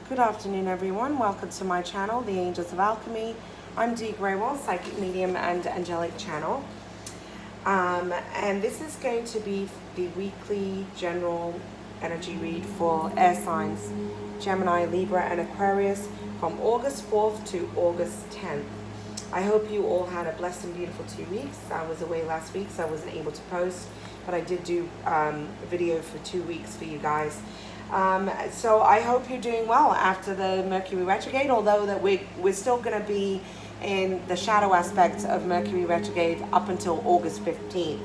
Good afternoon, everyone. Welcome to my channel, the Angels of Alchemy. I'm Dee Grewal, Psychic Medium and Angelic Channel. And this is going to be the weekly general energy read for air signs, Gemini, Libra, and Aquarius from August 4th to August 10th. I hope you all had a blessed and beautiful 2 weeks. I was away last week, so I wasn't able to post, but I did do a video for 2 weeks for you guys. So I hope you're doing well after the Mercury retrograde, although that we're still going to be in the shadow aspect of Mercury retrograde up until August 15th.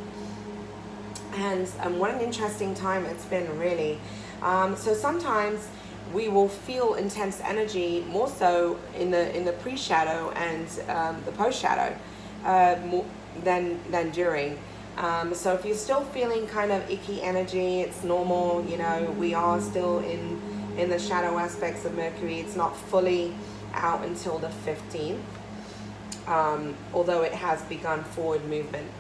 And what an interesting time it's been, really. So sometimes we will feel intense energy more so in the pre-shadow and the post-shadow more than during. So if you're still feeling kind of icky energy, it's normal. You know, we are still in the shadow aspects of Mercury. It's not fully out until the 15th, although it has begun forward movement.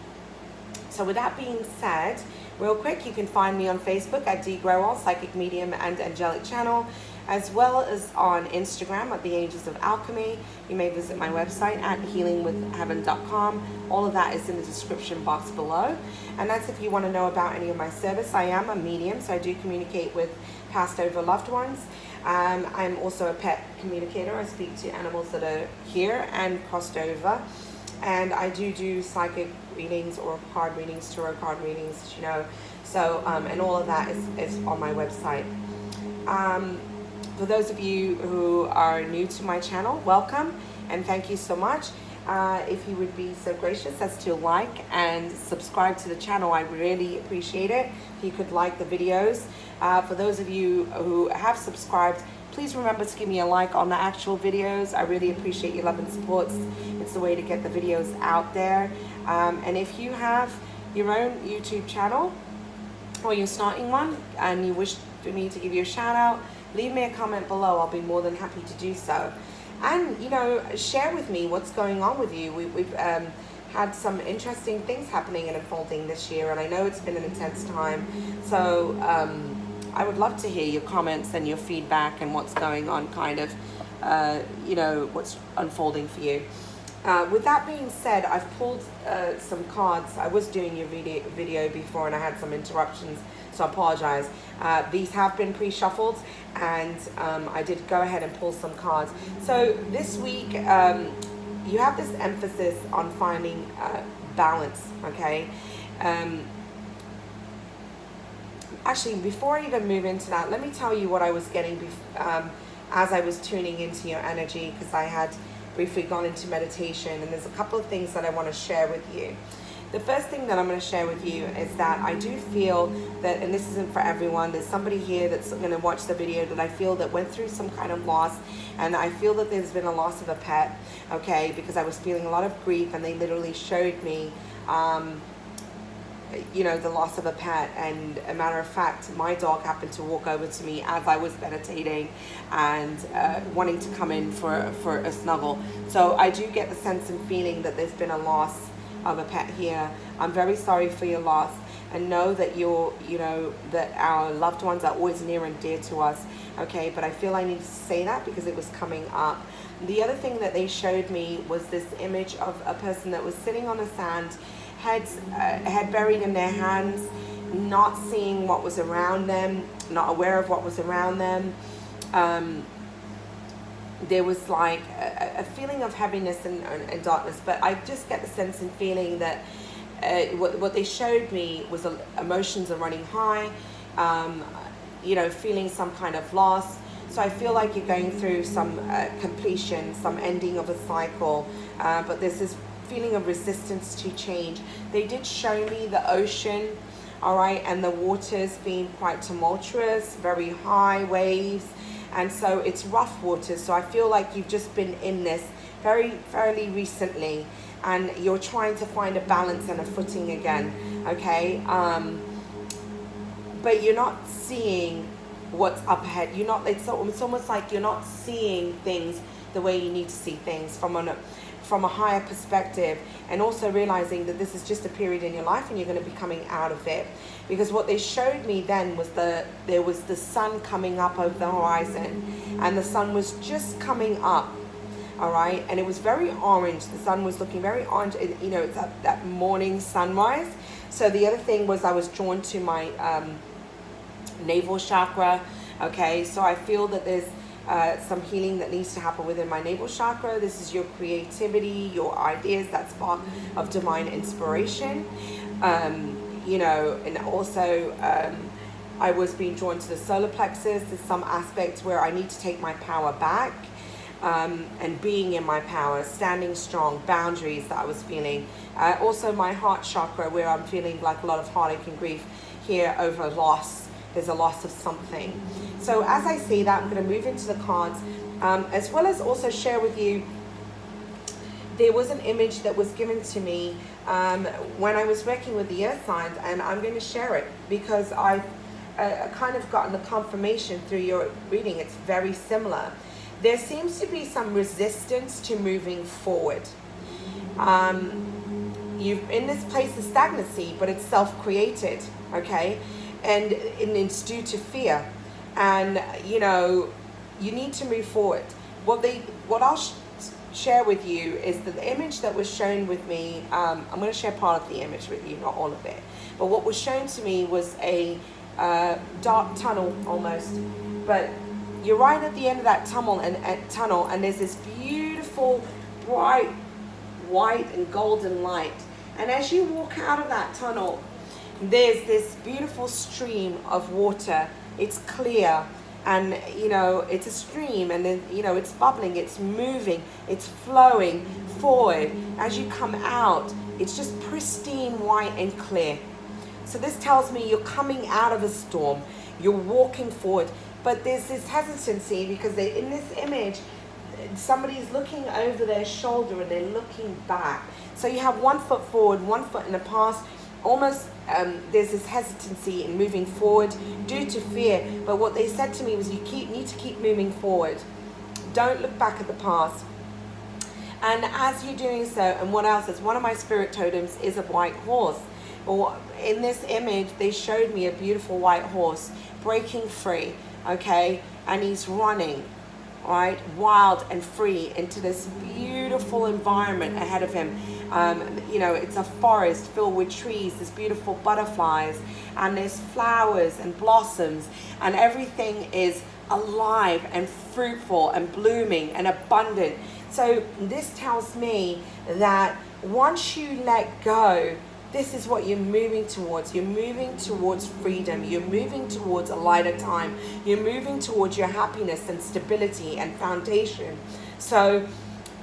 So with that being said, real quick, you can find me on Facebook at Dee Grewal, Psychic Medium and Angelic Channel, as well as on Instagram at the Angels of Alchemy. You may visit my website at healingwithheaven.com. All of that is in the description box below. And that's if you want to know about any of my service. I am a medium, so I do communicate with passed over loved ones. I'm also a pet communicator. I speak to animals that are here and crossed over. And I do psychic readings or card readings, tarot card readings, you know. So, and all of that is on my website. For those of you who are new to my channel, welcome and thank you so much. If you would be so gracious as to like and subscribe to the channel, I really appreciate it. If you could like the videos. For those of you who have subscribed, please remember to give me a like on the actual videos. I really appreciate your love and support. It's the way to get the videos out there. And if you have your own YouTube channel or you're starting one and you wish for me to give you a shout out, leave me a comment below. I'll be more than happy to do so. And, you know, share with me what's going on with you. We've had some interesting things happening and unfolding this year, and I know it's been an intense time. So I would love to hear your comments and your feedback and what's going on, kind of, you know, what's unfolding for you. With that being said, I've pulled some cards. I was doing your video before and I had some interruptions, so I apologize. These have been pre-shuffled, and I did go ahead and pull some cards. So this week, you have this emphasis on finding balance, okay? Actually, before I even move into that, let me tell you what I was getting as I was tuning into your energy, because I had briefly gone into meditation, and there's a couple of things that I want to share with you. The first thing that I'm going to share with you is that I do feel that, and this isn't for everyone, there's somebody here that's going to watch the video that I feel that went through some kind of loss, and I feel that there's been a loss of a pet, okay, because I was feeling a lot of grief, and they literally showed me you know, the loss of a pet. And a matter of fact, my dog happened to walk over to me as I was meditating and wanting to come in for a snuggle. So I do get the sense and feeling that there's been a loss of a pet here. I'm very sorry for your loss, and know that you know, that our loved ones are always near and dear to us, okay? But I feel I need to say that because it was coming up. The other thing that they showed me was this image of a person that was sitting on the sand, head buried in their hands, not seeing what was around them, not aware of what was around them. There was like a feeling of heaviness and darkness, but I just get the sense and feeling that what they showed me was emotions are running high, you know, feeling some kind of loss. So I feel like you're going through some completion, some ending of a cycle, but there's this feeling of resistance to change. They did show me the ocean, all right, and the waters being quite tumultuous, very high waves, and so it's rough waters. So I feel like you've just been in this fairly recently, and you're trying to find a balance and a footing again, okay? But you're not seeing what's up ahead. It's almost like you're not seeing things the way you need to see things from a higher perspective, and also realizing that this is just a period in your life and you're going to be coming out of it. Because what they showed me then was there was the sun coming up over the horizon, and the sun was just coming up, all right, and it was very orange. The sun was looking very orange, you know, it's that morning sunrise. So the other thing was I was drawn to my navel chakra. Okay, so I feel that there's some healing that needs to happen within my navel chakra. This is your creativity, your ideas, that spark of divine inspiration. You know, and also I was being drawn to the solar plexus. There's some aspects where I need to take my power back, and being in my power, standing strong, boundaries that I was feeling. Also my heart chakra, where I'm feeling like a lot of heartache and grief here over loss. There's a loss of something. So as I see that, I'm going to move into the cards, as well as also share with you, there was an image that was given to me when I was working with the earth signs, and I'm going to share it because I've kind of gotten the confirmation through your reading. It's very similar. There seems to be some resistance to moving forward. You've in this place of stagnancy, but it's self-created, okay? And it's due to fear. And, you know, you need to move forward. What I'll share with you is that the image that was shown with me, I'm going to share part of the image with you, not all of it. But what was shown to me was a dark tunnel almost. But you're right at the end of that tunnel, and there's this beautiful, bright, white and golden light. And as you walk out of that tunnel, there's this beautiful stream of water. It's clear, and you know, it's a stream, and then, you know, it's bubbling, it's moving, it's flowing forward. As you come out, it's just pristine white and clear. So this tells me you're coming out of a storm, you're walking forward. But there's this hesitancy because in this image, somebody's looking over their shoulder and they're looking back. So you have 1 foot forward, 1 foot in the past. Almost there's this hesitancy in moving forward due to fear. But what they said to me was you need to keep moving forward. Don't look back at the past. And as you're doing so, and what else is, one of my spirit totems is a white horse. Well, in this image, they showed me a beautiful white horse breaking free, okay? And he's running, right, wild and free into this beautiful environment ahead of him. You know, it's a forest filled with trees, there's beautiful butterflies, and there's flowers and blossoms, and everything is alive and fruitful and blooming and abundant. So this tells me that once you let go, this is what you're moving towards. You're moving towards freedom. You're moving towards a lighter time. You're moving towards your happiness and stability and foundation. So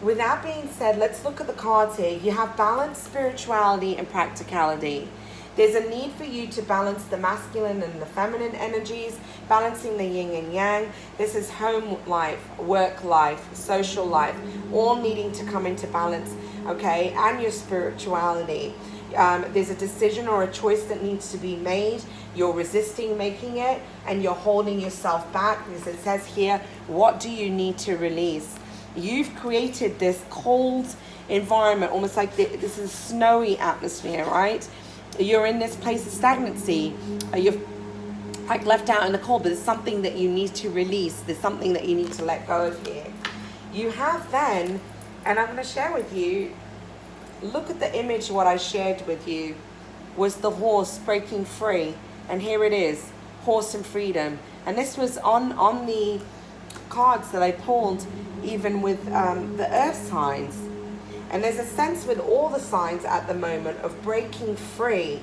with that being said, let's look at the cards here. You have balance, spirituality, and practicality. There's a need for you to balance the masculine and the feminine energies, balancing the yin and yang. This is home life, work life, social life, all needing to come into balance, okay? And your spirituality. There's a decision or a choice that needs to be made. You're resisting making it, and you're holding yourself back because it says here, what do you need to release? You've created this cold environment, almost like this is a snowy atmosphere, right? You're in this place of stagnancy. You're like left out in the cold, but there's something that you need to release. There's something that you need to let go of here. You have then, and I'm going to share with you, look at the image. What I shared with you was the horse breaking free, and here it is, horse and freedom. And this was on the cards that I pulled, even with the earth signs. And there's a sense with all the signs at the moment of breaking free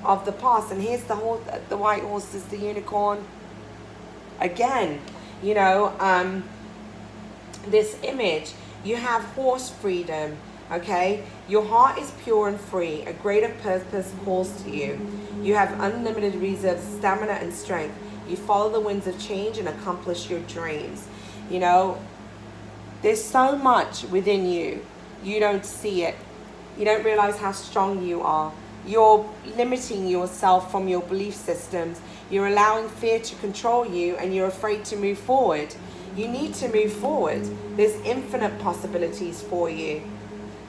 of the past. And here's the horse, the white horse is the unicorn again. You know, this image, you have horse freedom. Okay, your heart is pure and free. A greater purpose calls to you. You have unlimited reserves, stamina, and strength. You follow the winds of change and accomplish your dreams. You know, there's so much within you. You don't see it. You don't realize how strong you are. You're limiting yourself from your belief systems. You're allowing fear to control you, and you're afraid to move forward. You need to move forward. There's infinite possibilities for you.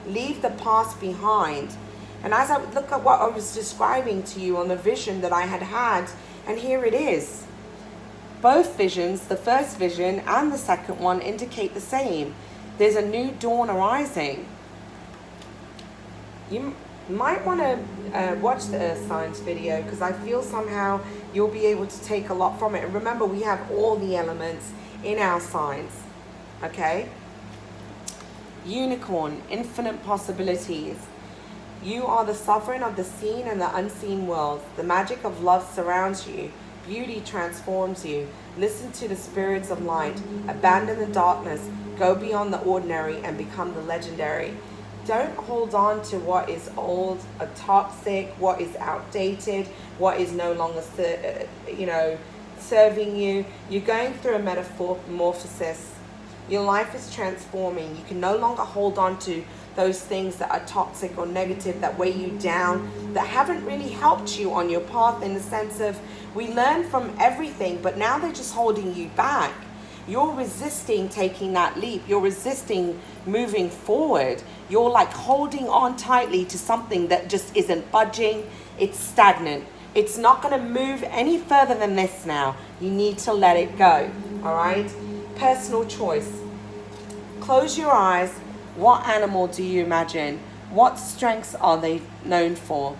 leave the past behind. And as I look at what I was describing to you on the vision that I had, and here it is. Both visions, the first vision and the second one, indicate the same. There's a new dawn arising. You might want to watch the Earth Signs video, because I feel somehow you'll be able to take a lot from it. And remember, we have all the elements in our signs. Okay? Unicorn, infinite possibilities. You are the sovereign of the seen and the unseen worlds. The magic of love surrounds you. Beauty transforms you. Listen to the spirits of light. Abandon the darkness. Go beyond the ordinary and become the legendary. Don't hold on to what is old, toxic, what is outdated, what is no longer, serving you. You're going through a metamorphosis. Your life is transforming. You can no longer hold on to those things that are toxic or negative, that weigh you down, that haven't really helped you on your path, in the sense of, we learn from everything, but now they're just holding you back. You're resisting taking that leap. You're resisting moving forward. You're like holding on tightly to something that just isn't budging. It's stagnant. It's not going to move any further than this now. You need to let it go. All right? Personal choice. Close your eyes. What animal do you imagine? What strengths are they known for?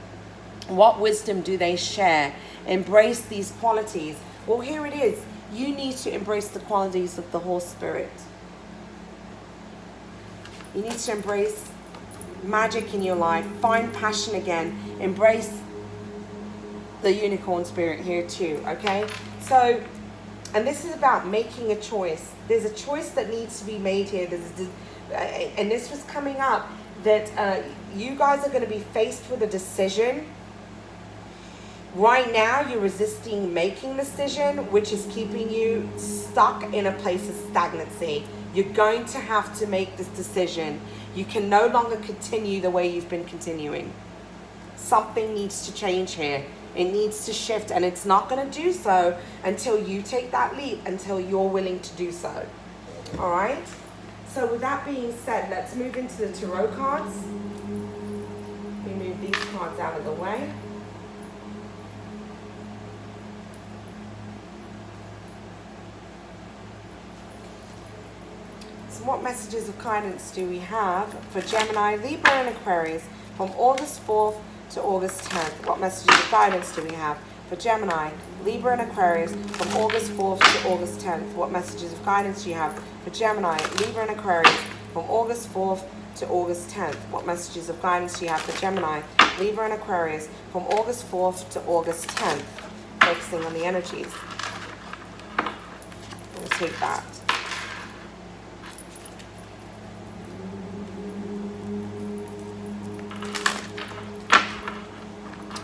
What wisdom do they share? Embrace these qualities. Well, here it is. You need to embrace the qualities of the horse spirit. You need to embrace magic in your life. Find passion again. Embrace the unicorn spirit here too, okay? So, and this is about making a choice. There's a choice that needs to be made here. And this was coming up, that you guys are going to be faced with a decision. Right now, you're resisting making the decision, which is keeping you stuck in a place of stagnancy. You're going to have to make this decision. You can no longer continue the way you've been continuing. Something needs to change here. It needs to shift, and it's not going to do so until you take that leap, until you're willing to do so. All right? So with that being said, let's move into the tarot cards. We move these cards out of the way. So what messages of guidance do we have for Gemini, Libra, and Aquarius from August 4th to August 10th? What messages of guidance do we have for Gemini, Libra, and Aquarius from August 4th to August 10th? What messages of guidance do you have for Gemini, Libra, and Aquarius from August 4th to August 10th? What messages of guidance do you have for Gemini, Libra, and Aquarius from August 4th to August 10th? Focusing on the energies. We'll take that.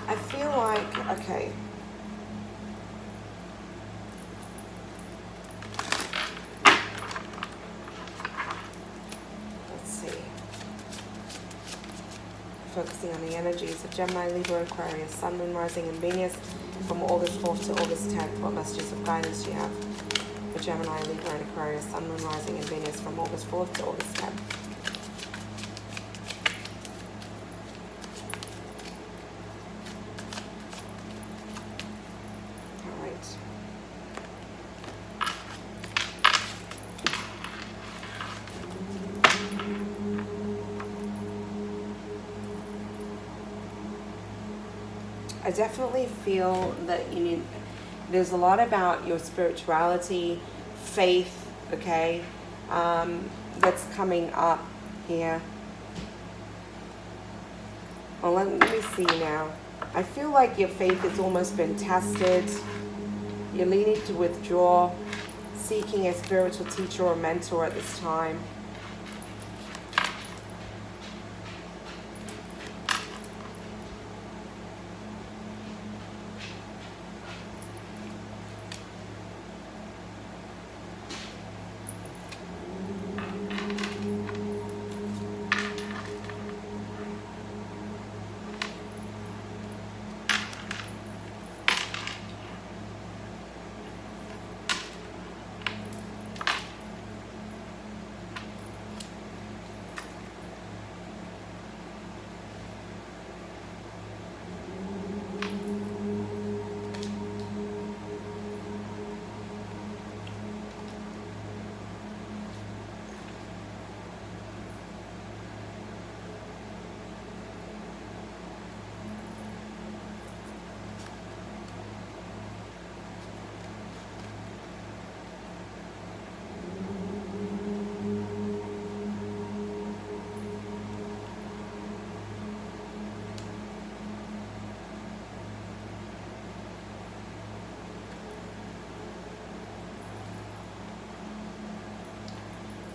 I feel like, okay. Let's see. Focusing on the energies of Gemini, Libra, Aquarius, Sun, Moon, Rising, and Venus from August 4th to August 10th. What messages of guidance do you have for Gemini, Libra, and Aquarius, Sun, Moon, Rising, and Venus from August 4th to August 10th? I definitely feel that there's a lot about your spirituality, faith, okay, that's coming up here. Well, let me see now. I feel like your faith has almost been tested. You're needing to withdraw, seeking a spiritual teacher or mentor at this time.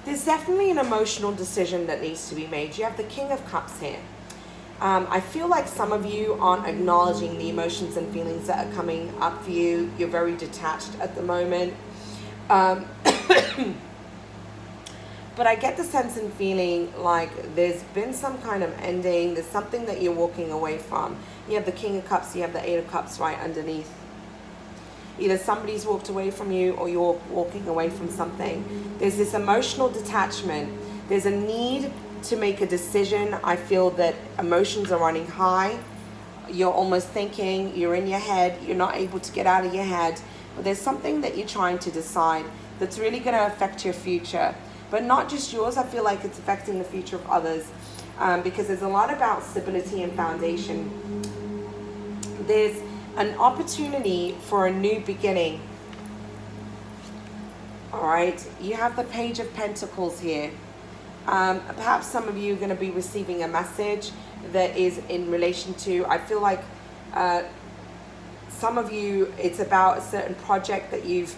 There's definitely an emotional decision that needs to be made. You have the King of Cups here. I feel like some of you aren't acknowledging the emotions and feelings that are coming up for you. You're very detached at the moment. But I get the sense and feeling like there's been some kind of ending. There's something that you're walking away from. You have the King of Cups, you have the Eight of Cups right underneath. Either somebody's walked away from you or you're walking away from something. There's this emotional detachment. There's a need to make a decision. I feel that emotions are running high. You're almost thinking, you're in your head, you're not able to get out of your head. But there's something that you're trying to decide that's really going to affect your future. But not just yours, I feel like it's affecting the future of others. Because there's a lot about stability and foundation. There's an opportunity for a new beginning. All right, you have the Page of Pentacles here. Perhaps some of you are going to be receiving a message that is in relation to, I feel like some of you, it's about a certain project that you've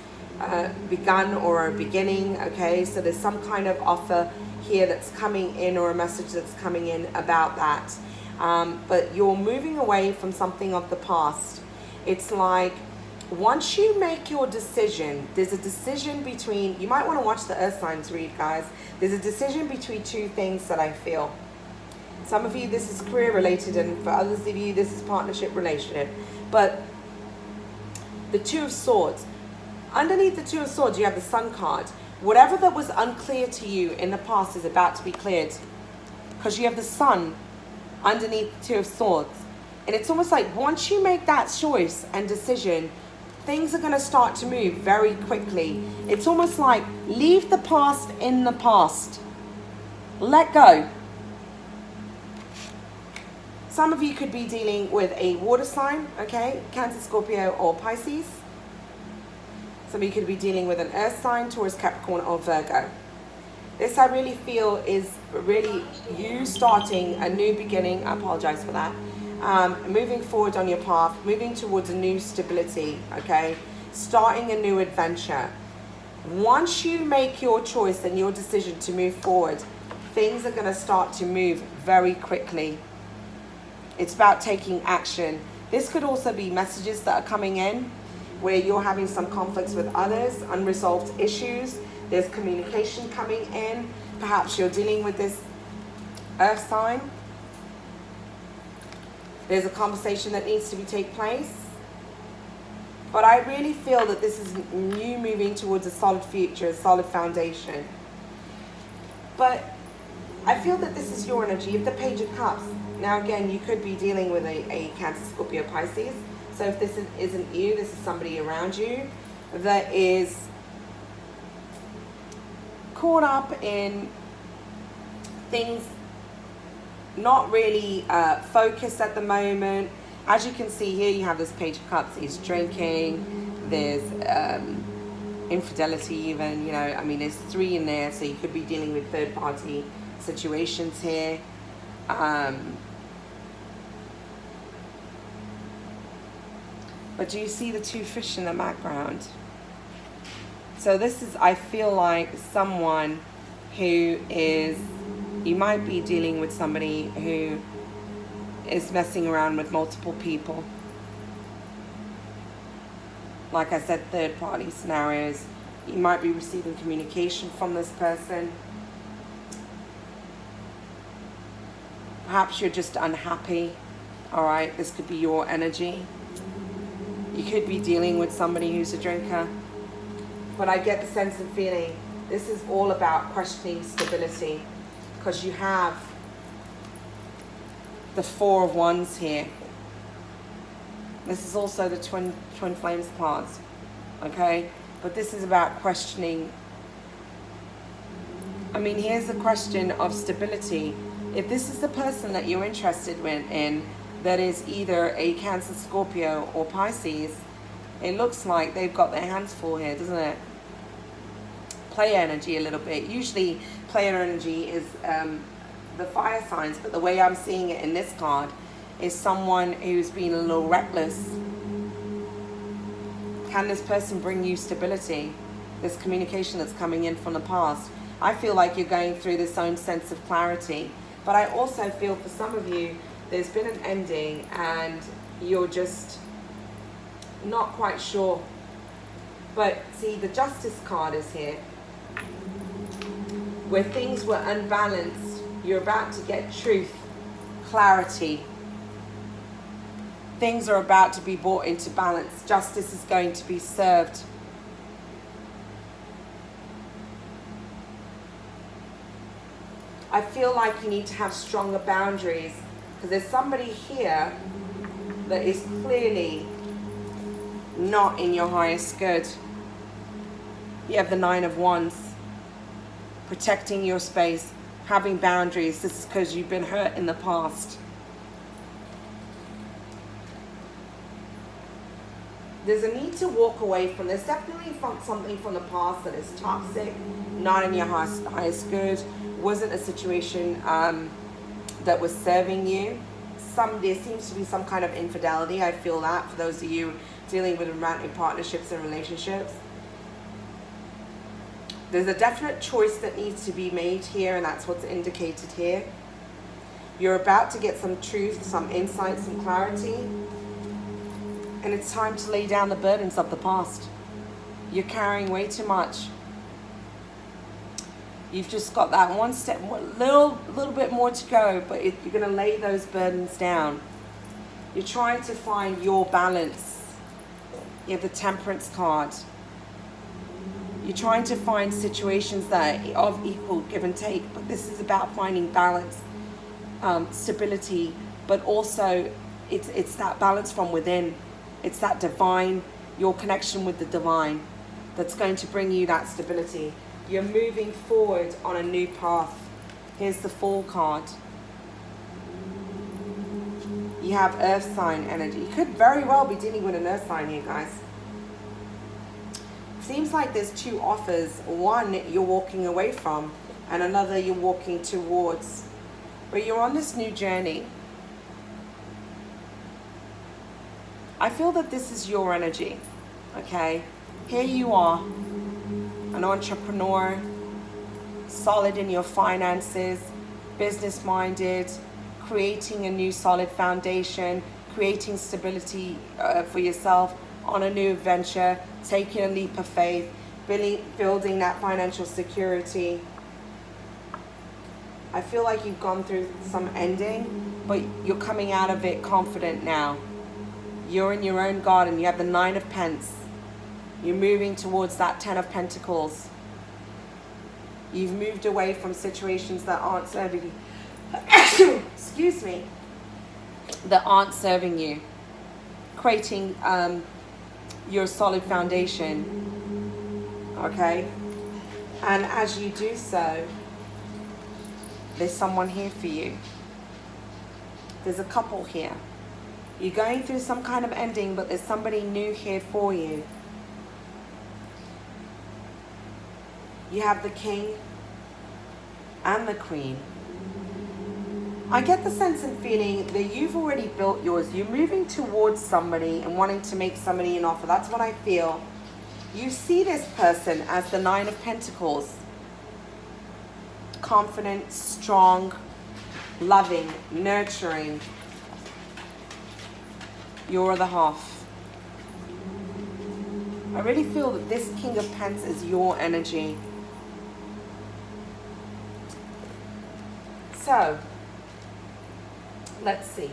begun or are beginning, okay? So there's some kind of offer here that's coming in or a message that's coming in about that. But you're moving away from something of the past. It's like once you make your decision, there's a decision between, you might want to watch the earth signs read, guys. There's a decision between two things that I feel. Some of you, this is career related, and for others of you, this is partnership relationship. But the Two of Swords, underneath the Two of Swords, you have the Sun card. Whatever that was unclear to you in the past is about to be cleared, because you have the Sun underneath the Two of Swords. And it's almost like once you make that choice and decision, things are going to start to move very quickly. It's almost like leave the past in the past. Let go. Some of you could be dealing with a water sign, okay? Cancer, Scorpio, or Pisces. Some of you could be dealing with an earth sign, Taurus, Capricorn, or Virgo. This I really feel is really you starting a new beginning. I apologize for that. Moving forward on your path, moving towards a new stability, okay? Starting a new adventure. Once you make your choice and your decision to move forward, things are going to start to move very quickly. It's about taking action. This could also be messages that are coming in where you're having some conflicts with others, unresolved issues. There's communication coming in. Perhaps you're dealing with this earth sign. There's a conversation that needs to take place. But I really feel that this is you moving towards a solid future, a solid foundation. But I feel that this is your energy. You have the Page of Cups. Now again, you could be dealing with a Cancer, Scorpio, Pisces. So if this isn't you, this is somebody around you that is caught up in things not really focused at the moment. As you can see here, you have this Page of Cups. He's drinking. There's infidelity even, you know. I mean, there's three in there, so you could be dealing with third-party situations here. But do you see the two fish in the background? So this is, I feel like, someone who is, you might be dealing with somebody who is messing around with multiple people. Like I said, third-party scenarios. You might be receiving communication from this person. Perhaps you're just unhappy. All right, this could be your energy. You could be dealing with somebody who's a drinker. But I get the sense and feeling this is all about questioning stability, because you have the Four of Wands here. This is also the twin flames cards, okay? But this is about questioning. I mean, here's the question of stability. If this is the person that you're interested in, that is either a Cancer, Scorpio, or Pisces, it looks like they've got their hands full here, doesn't it? Player energy a little bit. Usually player energy is the fire signs, but the way I'm seeing it in this card is someone who's been a little reckless. Can this person bring you stability? This communication that's coming in from the past. I feel like you're going through this own sense of clarity. But I also feel for some of you, there's been an ending and you're just not quite sure. But see, the Justice card is here. Where things were unbalanced, you're about to get truth, clarity. Things are about to be brought into balance. Justice is going to be served. I feel like you need to have stronger boundaries because there's somebody here that is clearly not in your highest good. You have the Nine of Wands. Protecting your space, having boundaries. This is because you've been hurt in the past. There's a need to walk away from, there's definitely something from the past that is toxic, not in your highest good, wasn't a situation that was serving you. There seems to be some kind of infidelity. I feel that for those of you dealing with romantic partnerships and relationships. There's a definite choice that needs to be made here, and that's what's indicated here. You're about to get some truth, some insight, some clarity, and it's time to lay down the burdens of the past. You're carrying way too much. You've just got that one step, little bit more to go, but you're going to lay those burdens down. You're trying to find your balance. You have the Temperance card. You're trying to find situations that are of equal give and take, but this is about finding balance, stability, but also it's that balance from within. It's that divine, your connection with the divine, that's going to bring you that stability. You're moving forward on a new path. Here's the Fool card. You have Earth sign energy. You could very well be dealing with an Earth sign here, guys. Seems like there's two offers. One you're walking away from and another you're walking towards. But you're on this new journey. I feel that this is your energy. Okay? Here you are. An entrepreneur. Solid in your finances. Business minded. Creating a new solid foundation. Creating stability for yourself. On a new adventure, taking a leap of faith, building that financial security. I feel like you've gone through some ending, but you're coming out of it confident now. You're in your own garden. You have the Nine of Pence. You're moving towards that Ten of Pentacles. You've moved away from situations that aren't serving you. Excuse me. That aren't serving you. Creating your solid foundation, okay? And as you do so, there's someone here for you. There's a couple here. You're going through some kind of ending, but there's somebody new here for you. You have the King and the Queen. I get the sense and feeling that you've already built yours. You're moving towards somebody and wanting to make somebody an offer. That's what I feel. You see this person as the Nine of Pentacles. Confident, strong, loving, nurturing. Your other half. I really feel that this King of Pence is your energy. So, let's see.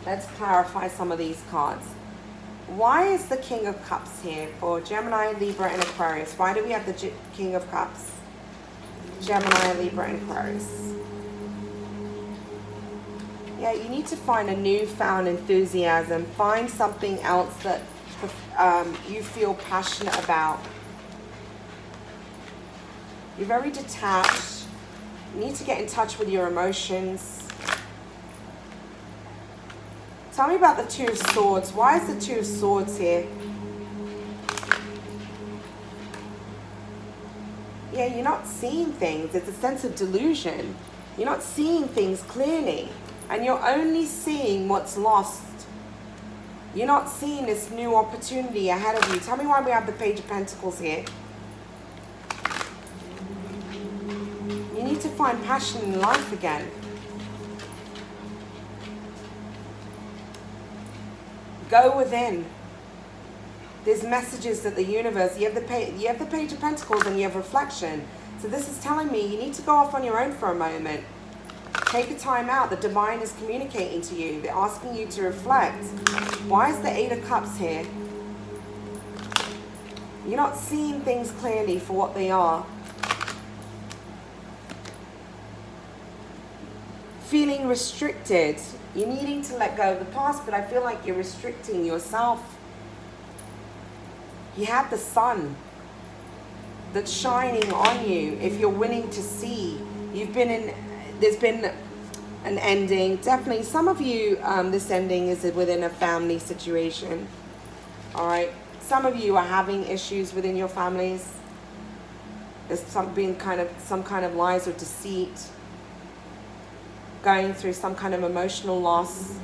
Let's clarify some of these cards. Why is the King of Cups here for Gemini, Libra, and Aquarius? Why do we have the King of Cups? Gemini, Libra, and Aquarius. Yeah, you need to find a newfound enthusiasm. Find something else that you feel passionate about. You're very detached. You need to get in touch with your emotions. Tell me about the Two of Swords. Why is the Two of Swords here? Yeah, you're not seeing things. It's a sense of delusion. You're not seeing things clearly. And you're only seeing what's lost. You're not seeing this new opportunity ahead of you. Tell me why we have the Page of Pentacles here. need to find passion in life again. Go within. There's messages that the universe, you have the Page of Pentacles and you have reflection. So this is telling me you need to go off on your own for a moment. Take a time out. The divine is communicating to you. They're asking you to reflect. Why is the Eight of Cups here? You're not seeing things clearly for what they are. Feeling restricted. You're needing to let go of the past, but I feel like you're restricting yourself. You have the sun that's shining on you. If you're willing to see, there's been an ending. Definitely, some of you, this ending is within a family situation. All right. Some of you are having issues within your families. There's some kind of lies or deceit. Going through some kind of emotional loss.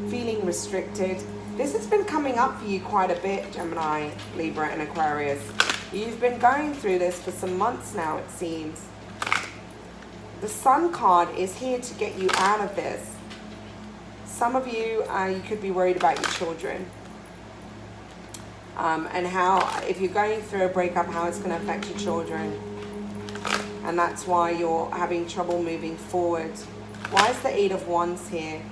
Feeling restricted. This has been coming up for you quite a bit, Gemini, Libra, and Aquarius. You've been going through this for some months now, it seems. The Sun card is here to get you out of this. Some of you, you could be worried about your children. And how, if you're going through a breakup, how it's going to affect your children. And that's why you're having trouble moving forward. Why is the Eight of Wands here?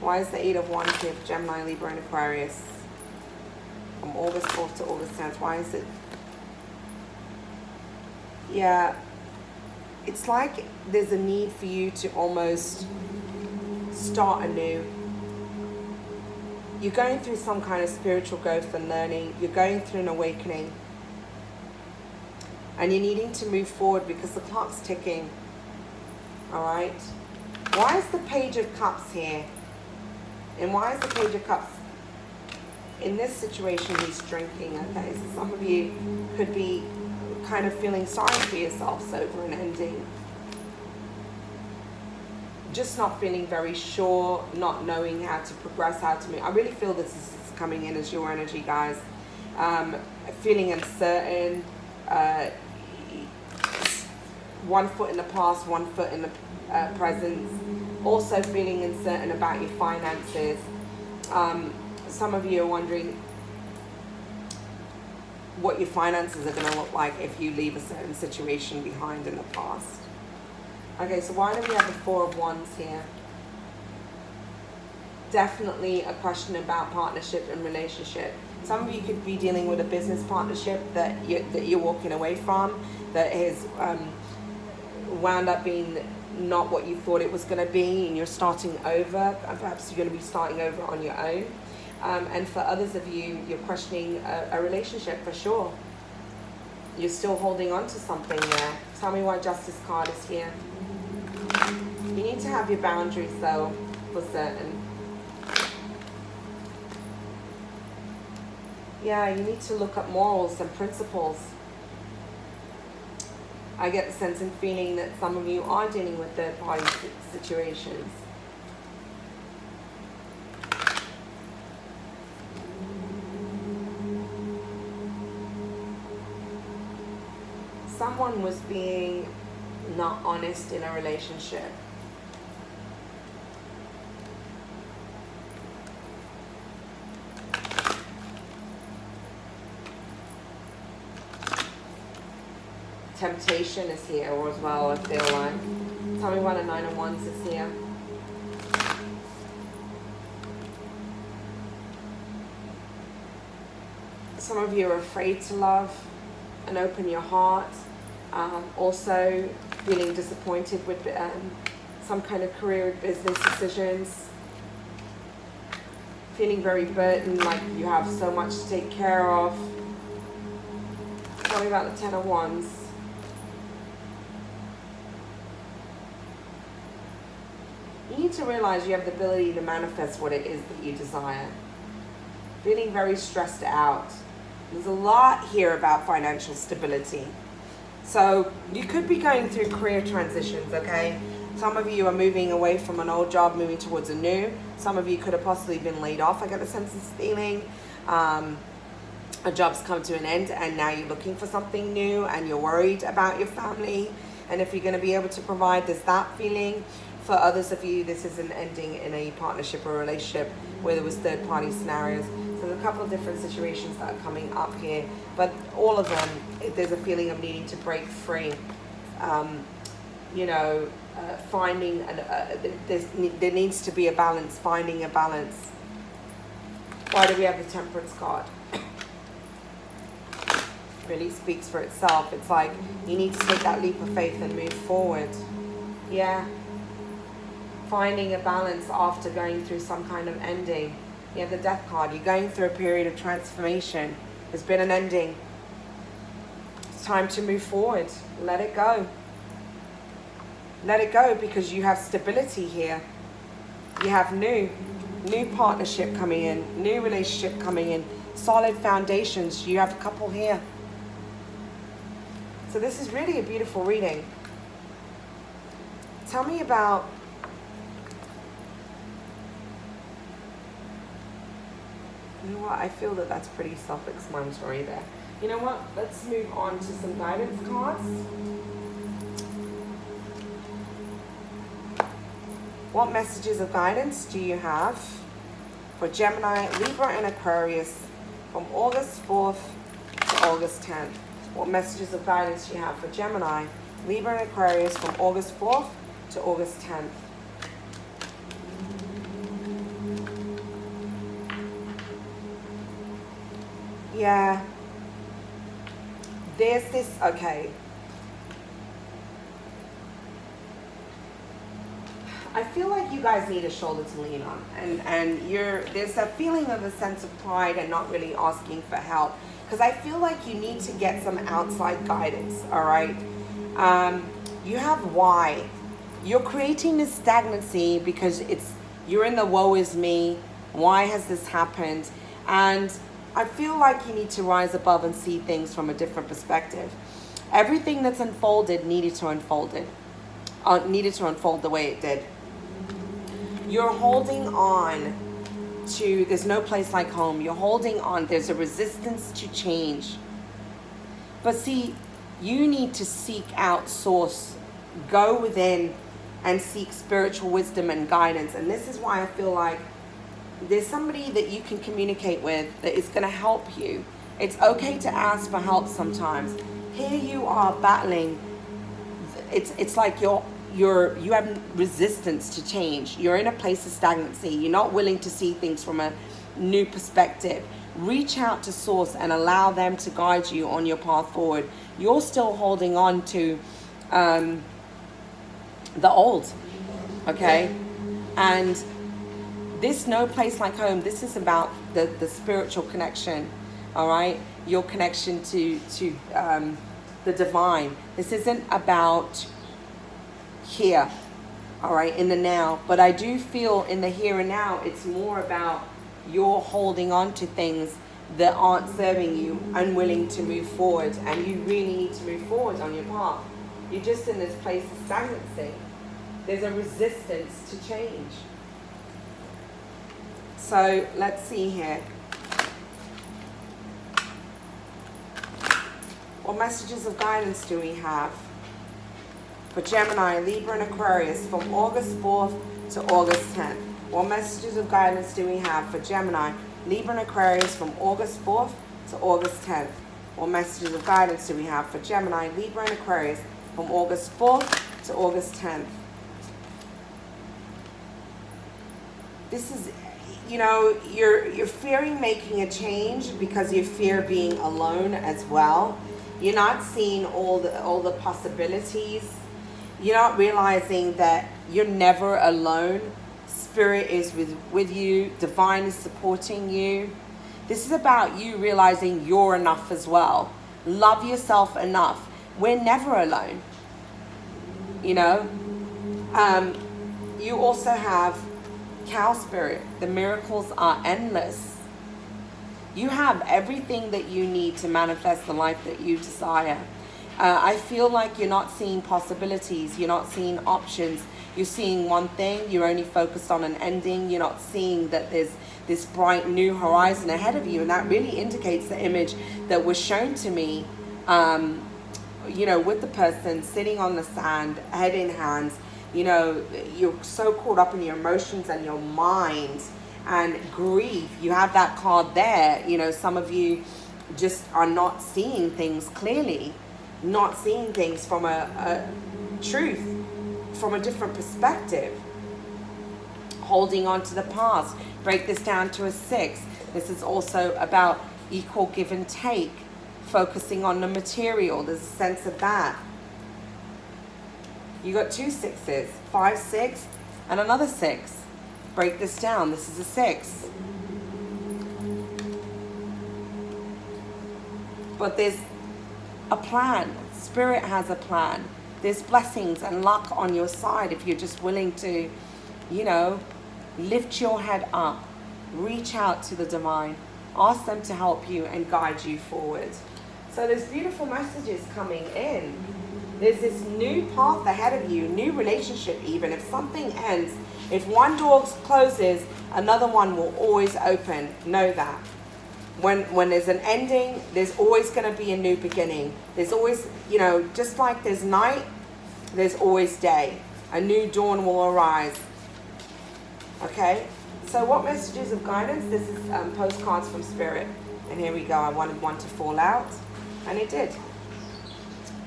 Why is the Eight of Wands here for Gemini, Libra, and Aquarius? From August 4th to August 10th. Why is it? Yeah. It's like there's a need for you to almost start anew. You're going through some kind of spiritual growth and learning. You're going through an awakening. And you're needing to move forward because the clock's ticking. Alright? Why is the Page of Cups here? And why is the Page of Cups? In this situation, he's drinking, okay? So some of you could be kind of feeling sorry for yourselves over an ending. Just not feeling very sure, not knowing how to progress, how to move. I really feel this is coming in as your energy, guys. Feeling uncertain. One foot in the past, one foot in the present. Also feeling uncertain about your finances. Some of you are wondering what your finances are going to look like if you leave a certain situation behind in the past. Okay, so why do we have the Four of Wands here? Definitely a question about partnership and relationship. Some of you could be dealing with a business partnership that you're walking away from, that has wound up being not what you thought it was going to be, and you're starting over. Perhaps you're going to be starting over on your own. And for others of you, you're questioning a relationship for sure. You're still holding on to something there. Tell me why Justice card is here. You need to have your boundaries though, for certain. Yeah, you need to look at morals and principles. I get the sense and feeling that some of you are dealing with third-party situations. Someone was being not honest in a relationship. Temptation is here as well, I feel like. Tell me why the Nine of Wands is here. Some of you are afraid to love and open your heart. Also feeling disappointed with some kind of career or business decisions. Feeling very burdened, like you have so much to take care of. Tell me about the Ten of Wands. You need to realize you have the ability to manifest what it is that you desire. Feeling very stressed out. There's a lot here about financial stability. So you could be going through career transitions, okay? Some of you are moving away from an old job, moving towards a new. Some of you could have possibly been laid off. I get a sense of feeling. A job's come to an end and now you're looking for something new and you're worried about your family. And if you're going to be able to provide, there's that feeling. For others of you, this is an ending in a partnership or relationship where there was third-party scenarios. So there's a couple of different situations that are coming up here, but all of them, there's a feeling of needing to break free. You know, finding, there needs to be a balance, finding a balance. Why do we have the Temperance card? Really speaks for itself. It's like you need to take that leap of faith and move forward. Yeah. Finding a balance after going through some kind of ending. You have the Death card. You're going through a period of transformation. There's been an ending. It's time to move forward. Let it go. Let it go, because you have stability here. You have new partnership coming in, new relationship coming in, solid foundations. You have a couple here. So this is really a beautiful reading. Tell me about you know what? I feel that that's pretty self-explanatory there. You know what? Let's move on to some guidance cards. What messages of guidance do you have for Gemini, Libra, and Aquarius from August 4th to August 10th? What messages of guidance do you have for Gemini, Libra, and Aquarius from August 4th to August 10th? Yeah. There's this, okay. I feel like you guys need a shoulder to lean on, and there's a feeling of a sense of pride and not really asking for help, because I feel like you need to get some outside guidance. All right, you have why you're creating this stagnancy because you're in the woe is me. Why has this happened? And I feel like you need to rise above and see things from a different perspective. Everything that's unfolded needed to unfold the way it did. You're holding on to, there's no place like home. You're holding on. There's a resistance to change. But see, you need to seek out source. Go within and seek spiritual wisdom and guidance. And this is why I feel like there's somebody that you can communicate with that is going to help you. It's okay to ask for help sometimes. Here you are battling. It's like you have resistance to change. You're in a place of stagnancy. You're not willing to see things from a new perspective. Reach out to source and allow them to guide you on your path forward. You're still holding on to the old, okay? And this no place like home, this is about the spiritual connection, all right? Your connection to the divine. This isn't about here, all right, in the now. But I do feel in the here and now, it's more about you're holding on to things that aren't serving you, unwilling to move forward. And you really need to move forward on your path. You're just in this place of stagnancy. There's a resistance to change. So let's see here. What messages of guidance do we have for Gemini, Libra, and Aquarius from August 4th to August 10th? What messages of guidance do we have for Gemini, Libra, and Aquarius from August 4th to August 10th? What messages of guidance do we have for Gemini, Libra, and Aquarius from August 4th to August 10th? This is, you know, you're fearing making a change because you fear being alone as well. You're not seeing all the possibilities. You're not realizing that you're never alone. Spirit is with you. Divine is supporting you. This is about you realizing you're enough as well. Love yourself enough. We're never alone. You know? You also have Cow Spirit. The miracles are endless. You have everything that you need to manifest the life that you desire. I feel like you're not seeing possibilities. You're not seeing options. You're seeing one thing. You're only focused on an ending. You're not seeing that there's this bright new horizon ahead of you. And that really indicates the image that was shown to me you know, with the person sitting on the sand, head in hands. You know, you're so caught up in your emotions and your mind and grief. You have that card there. You know, some of you just are not seeing things clearly, not seeing things from a truth, from a different perspective. Holding on to the past. Break this down to a 6. This is also about equal give and take, focusing on the material. There's a sense of that. You got 2 6s, 5, 6, and another 6. Break this down. This is a 6. But there's a plan. Spirit has a plan. There's blessings and luck on your side if you're just willing to, you know, lift your head up, reach out to the divine, ask them to help you and guide you forward. So there's beautiful messages coming in. There's this new path ahead of you, new relationship even. If something ends, if one door closes, another one will always open. Know that. When there's an ending, there's always going to be a new beginning. There's always, you know, just like there's night, there's always day. A new dawn will arise. Okay? So what messages of guidance? This is postcards from Spirit. And here we go. I wanted one to fall out. And it did.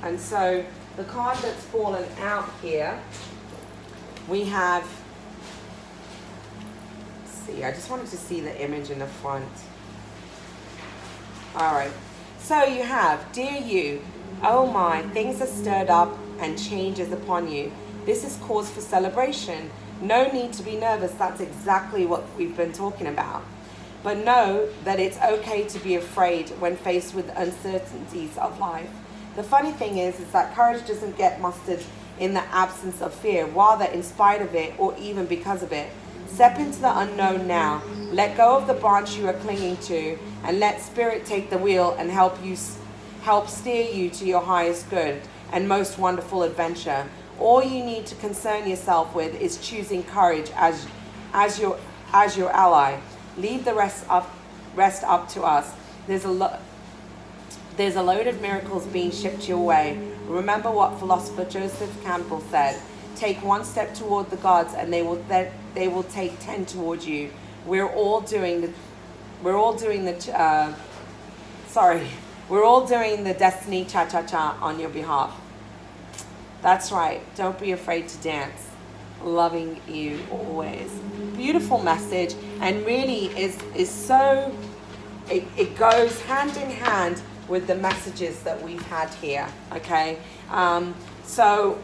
And so the card that's fallen out here, we have, let's see, I just wanted to see the image in the front. All right. So you have, dear you, oh my, things are stirred up and change is upon you. This is cause for celebration. No need to be nervous. That's exactly what we've been talking about. But know that it's okay to be afraid when faced with uncertainties of life. The funny thing is that courage doesn't get mustered in the absence of fear, rather in spite of it or even because of it. Step into the unknown now. Let go of the branch you are clinging to and let Spirit take the wheel and help steer you to your highest good and most wonderful adventure. All you need to concern yourself with is choosing courage as your ally. Leave the rest up to us. There's a load of miracles being shipped your way. Remember what philosopher Joseph Campbell said: take one step toward the gods, and they will take 10 towards you. We're all doing the destiny cha-cha-cha on your behalf. That's right. Don't be afraid to dance. Loving you always. Beautiful message, and really is so, it goes hand in hand with the messages that we've had here. Okay, so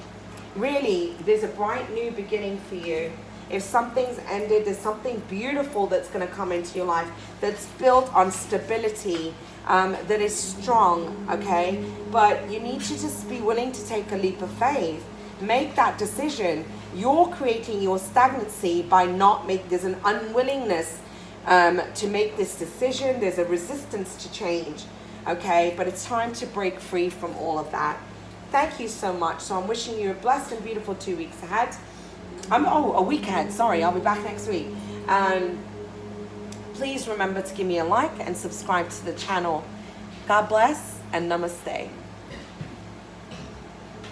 really there's a bright new beginning for you. If something's ended, there's something beautiful that's going to come into your life that's built on stability, that is strong. Okay, but you need to just be willing to take a leap of faith. Make that decision. You're creating your stagnancy by there's an unwillingness to make this decision. There's a resistance to change. Okay, but it's time to break free from all of that. Thank you so much. So I'm wishing you a blessed and beautiful 2 weeks ahead. A week ahead, sorry, I'll be back next week. Please remember to give me a like and subscribe to the channel. God bless and namaste.